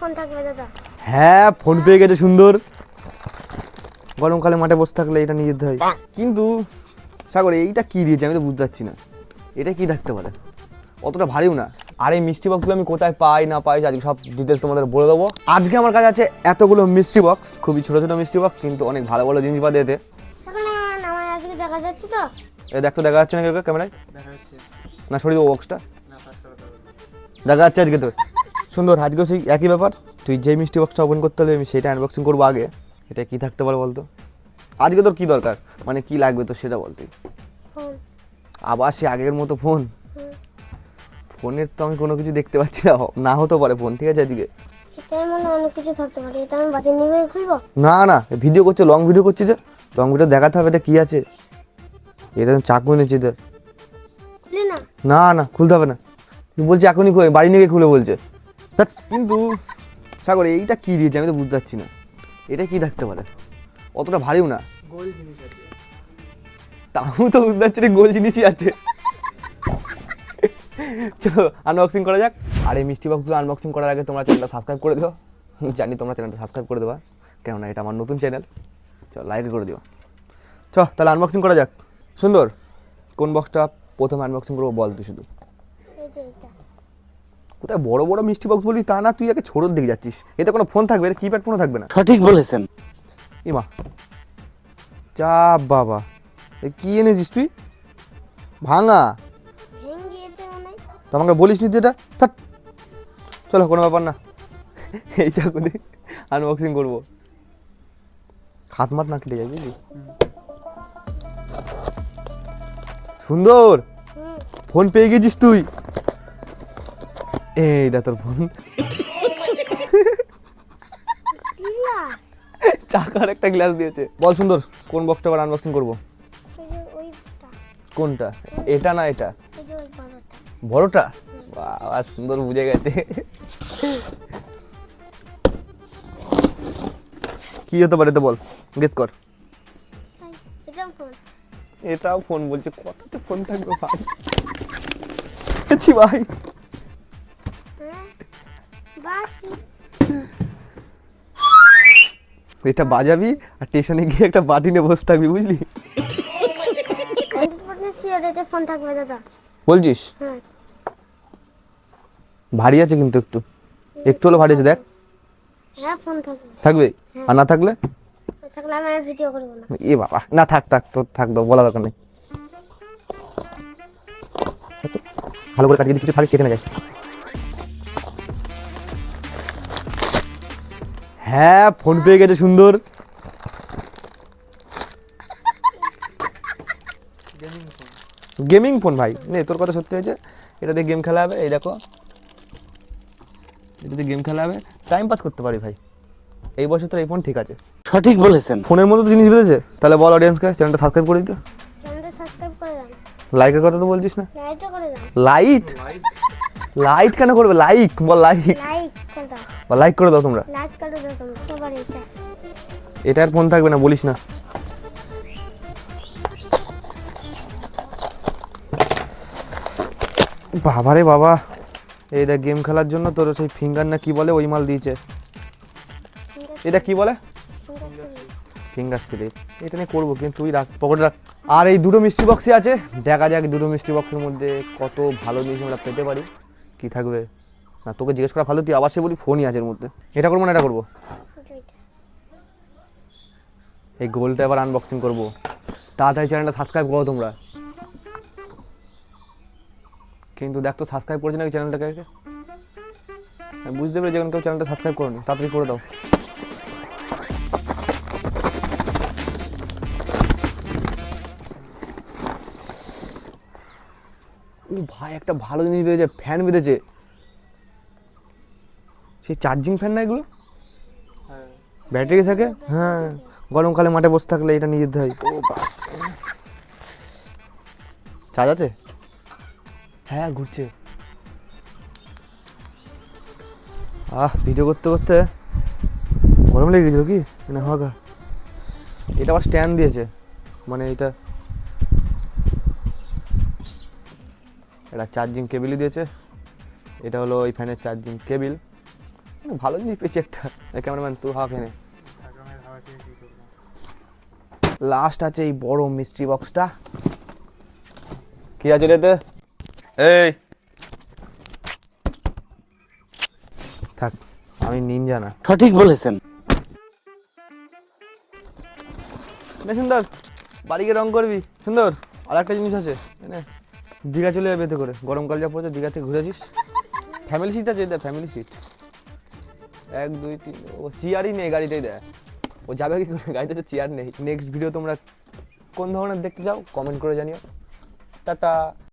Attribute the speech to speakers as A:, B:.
A: Phone থাকবে দাদা?
B: হ্যাঁ, ফোন পেয়ে গেছে সুন্দর। গরমকালে মাঠে বসে থাকলে এটা নিয়ে যেতে হয়। কিন্তু সাগর এইটা কি দিয়েছে আমি তো বুঝতে পারছি না, এটা কি থাকতে পারে? অতটা ভারীও না। আর এই মিষ্টি বক্সগুলো আমি কোথায় পাই না পাই আজকে সব ডিটেলস তোমাদের বলে দেবো। আজকে আমার কাছে আছে এতগুলো মিষ্টি বক্স, খুবই ছোটো ছোটো মিষ্টি বক্স, কিন্তু অনেক ভালো ভালো জিনিস পাবে এতে।
A: আমার আজকে দেখা যাচ্ছে তো?
B: এ দেখ তো, দেখা যাচ্ছে না কেউ ক্যামেরায়? না সরিয়ে দেবো বক্সটা। দেখা যাচ্ছে আজকে তো সুন্দর। আজকেও সেই একই ব্যাপার, তুই যেই মিষ্টি বক্সটা ওপেন করতে হলে আমি সেটা আনবক্সিং করবো আগে। এটা কি থাকতে পারে বলতো? আজকে তোর কি দরকার, মানে কি লাগবে তো সেটা বল তুই। আবার সে আগের মতো ফোন? ফোনের তো আমি কোনো কিছু দেখতে পাচ্ছি না, না হতে পারে ফোন। ঠিক আছে আজকে
A: অনেক কিছু থাকতে পারে, এটা আমি বাতিল নিয়ে খুলবো?
B: না না, ভিডিও করছে, লং ভিডিও করছি, যে লং ভিডিও দেখাতে হবে এটা কি আছে। এটা চাকু এনেছি তো।
A: খুলি না?
B: না না, খুলতে হবে না। তুই বলছি এখনই বাড়ি নিয়ে খুলে বলছে। কিন্তু সাগর এইটা কি দিয়েছে আমি তো বুঝতে পারছি না, এটা কি থাকতে পারে? অতটা ভারীও না।
C: গোল জিনিস আছে।
B: তাও তো বুঝতে পারছি রে, গোল জিনিসই আছে। চলো আনবক্সিং করা যাক। আর এই মিষ্টি বক্সগুলো আনবক্সিং করার আগে তোমরা চ্যানেলটা সাবস্ক্রাইব করে দিও। জানি তোমরা চ্যানেলটা সাবস্ক্রাইব করে দেবা, কেননা এটা আমার নতুন চ্যানেল। চলো লাইক করে দিও। তাহলে আনবক্সিং করা যাক। সুন্দর, কোন বক্সটা প্রথমে আনবক্সিং করবো বল তুই শুধু।
A: এই যে এটা।
B: কোথায় বড় বড় মিষ্টি বক্স বলবি তা না, তুই একে ছোটোর দিকে যাচ্ছিস। এতে কোনো ফোন থাকবে, এটা কিপ্যাড ফোনও থাকবে না।
C: সঠিক বলেছেন।
B: ইমা চা বাবা, এ কি এনেছিস তুই? ভাঙা?
A: ভেঙে গিয়েছে মনে হয়।
B: তো আমাকে বলিস নি যেটা। থাক, চলো কোনো ব্যাপার না। এই চাকু দিয়ে আনবক্সিং করবো, হাত মাত না কেটে যাবে বুঝলি। সুন্দর, ফোন পেয়ে গেছিস তুই। এইটা তোর ফোন।
A: গ্লাস?
B: চাকার একটা গ্লাস দিয়েছে। বল সুন্দর, কোন বক্সটা আবার আনবক্সিং করবো?
A: ওই যে ওইটা।
B: কোনটা? এটা না এটা?
A: এই যে ওই বড়টা।
B: বড়টা? বাবা সুন্দর বুঝে গেছে। কি হতে পারে তো বল, গেস কর।
A: এটা ফোন।
B: এটাও ফোন বলছে, কততে ফোন থাকবে ভাই। দেখছি ভাই,
A: বাসি।
B: এটা বাজাবি আর স্টেশনে গিয়ে একটা বাটি নিয়ে বসে থাকবি বুঝলি।
A: 100% শিওর এটা ফোন থাকবে দাদা?
B: বলছিস?
A: হ্যাঁ।
B: ভারী আছে কিন্তু একটু, একটু হলো ভারী আছে দেখ।
A: হ্যাঁ ফোন থাকবে।
B: থাকবে? আর না থাকলে?
A: থাকলে আমি আর ভিডিও করবো না।
B: এ বাবা, না থাক থাক, তোর থাক, দাও বলা দরকার নেই। ভালো করে কাটিয়ে দিচ্ছি, ফাঁকে কেটে না যায়। হ্যাঁ, ফোন পেয়ে গেছে সুন্দর। গেমিং ফোন ভাই, নে তোর কথা সত্যি হয়েছে। এটা দিয়ে গেম খেলা হবে, এই দেখো, এটা দিয়ে গেম খেলা হবে, টাইম পাস করতে পারি ভাই। এই বছর তোর এই ফোন ঠিক আছে।
C: সঠিক বলেছেন।
B: ফোনের মতো তো জিনিস বেঁধেছে। তাহলে বল অডিয়েন্সকে চ্যানেলটা সাবস্ক্রাইব করে দিতে।
A: চ্যানেলটা সাবস্ক্রাইব করে দাও।
B: লাইকের কথা তো বলছিস না?
A: লাইকটা করে দাও।
B: লাইট? লাইট কেন করবে? লাইক বল, লাইক
A: লাইক করে দাও।
B: বা লাইক করে দাও তোমরা।
A: লাইক করে দাও তোমরা সবার। এটা
B: এটা আর ফোন থাকবে না বলিস না। বাবারে বাবা, এই দেখ গেম খেলার জন্য তোর সেই ফিঙ্গার না কি বলে ওই মাল দিয়েছে। এটা কি বলে? Finger slip. এটা নিয়ে করবো, কিন্তু তুই রাখ, পকেটে রাখ। আর এই দুটো মিষ্টি বক্সই আছে, দেখা যাক দুটো মিষ্টি বক্সের মধ্যে কত ভালো জিনিস আমরা পেতে পারি। কি থাকবে না তোকে জিজ্ঞেস করা ভালো, তুই আবার সে বলি ফোনই আছে এর মধ্যে। এটা করবো না এটা করবো? এই গোলটা এবার আনবক্সিং করবো। তাড়াতাড়ি চ্যানেলটা সাবস্ক্রাইব করো তোমরা। কিন্তু দেখ তো সাবস্ক্রাইব করছে নাকি চ্যানেলটাকে। আমি বুঝতে পেরেছি যখন কেউ চ্যানেলটা সাবস্ক্রাইব করোনি, তাড়াতাড়ি করে দাও। ও ভাই, একটা ভালো জিনিস বেঁধেছে, ফ্যান বেঁধেছে। সেই চার্জিং ফ্যান না এগুলো? ব্যাটারি থাকে। হ্যাঁ, গরমকালে মাঠে বসে থাকলে এটা নিয়ে যেতে হয়। ও বাবা, চার্জ আছে? হ্যাঁ ঘুরছে। ভিডিও করতে করতে গরম লেগে গেছিল কি না? হাগা, এটা আবার স্ট্যান্ড দিয়েছে, মানে এটা চার্জিং কেবিলই দিয়েছে। এটা হলো ওই ফ্যানের চার্জিং কেবিল। ভালো জিনিস পেয়েছি একটা। ক্যামেরাম্যান তুই হাওয়া খেয়ে নে। লাস্ট আছে এই বড় মিস্ট্রি বক্সটা। কি আছে রেতে? এই থাক, আমি নিনজা না।
C: সঠিক বলেছেন।
B: না সুন্দর, বাড়িকে রং করবি সুন্দর। আর একটা জিনিস আছে, নে, দীঘা চলে যাবে এতে করে। গরমকাল যা পড়েছে, দীঘা থেকে ঘুরে আসিস। ফ্যামিলি সিট আছে, দেখ ফ্যামিলি সিট 1 2 3। ও চেয়ারই নেই গাড়িটাই, দেখ ও যাবে কি করে, গাড়িতে তো চেয়ার নেই। নেক্সট ভিডিও তোমরা কোন ধরনের দেখতে চাও কমেন্ট করে জানিও। টাটা।